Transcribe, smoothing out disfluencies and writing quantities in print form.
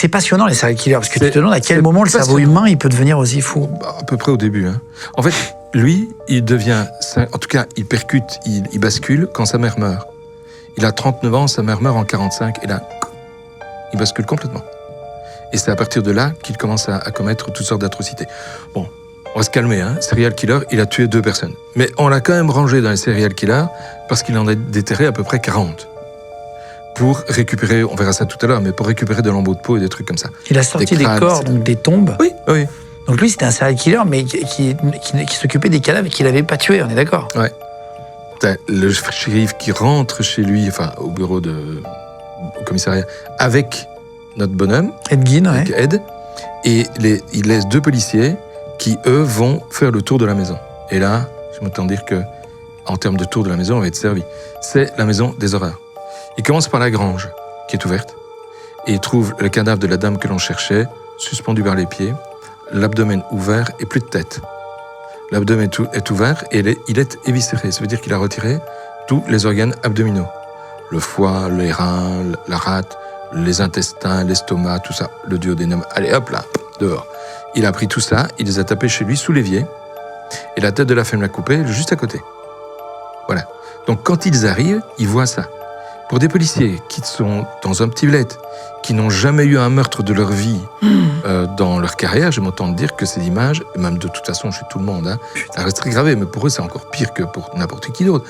C'est passionnant les serial killers, parce que tu te demandes à quel moment le cerveau humain il peut devenir aussi fou. À peu près au début. Hein. En fait, lui, il devient, en tout cas, il percute, il bascule quand sa mère meurt. Il a 39 ans, sa mère meurt en 45, et là, il bascule complètement. Et c'est à partir de là qu'il commence à commettre toutes sortes d'atrocités. Bon, on va se calmer, hein. Serial killer, il a tué 2 personnes. Mais on l'a quand même rangé dans les serial killers parce qu'il en a déterré à peu près 40. Pour récupérer, on verra ça tout à l'heure, mais pour récupérer de lambeaux de peau et des trucs comme ça. Il a sorti des corps, donc des tombes. Oui, oui. Donc lui, c'était un serial killer, mais qui s'occupait des cadavres et qu'il n'avait pas tués, on est d'accord? Ouais. T'as le shérif qui rentre chez lui, enfin au bureau au commissariat, avec notre bonhomme, Ed Gein, ouais. Ed, et il laisse 2 policiers qui, eux, vont faire le tour de la maison. Et là, je m'entends dire que, en termes de tour de la maison, on va être servi. C'est la maison des horreurs. Il commence par la grange, qui est ouverte, et il trouve le cadavre de la dame que l'on cherchait, suspendu par les pieds, l'abdomen ouvert et plus de tête. L'abdomen est ouvert et il est éviscéré. Ça veut dire qu'il a retiré tous les organes abdominaux. Le foie, les reins, la rate, les intestins, l'estomac, tout ça, le duodénum. Allez, hop là, dehors. Il a pris tout ça, il les a tapés chez lui sous l'évier, et la tête de la femme l'a coupée juste à côté. Voilà. Donc quand ils arrivent, ils voient ça. Pour des policiers qui sont dans un petit village, qui n'ont jamais eu un meurtre de leur vie dans leur carrière, je m'entends dire que ces images, même de toute façon chez tout le monde, hein, ça reste très gravé, mais pour eux c'est encore pire que pour n'importe qui d'autre.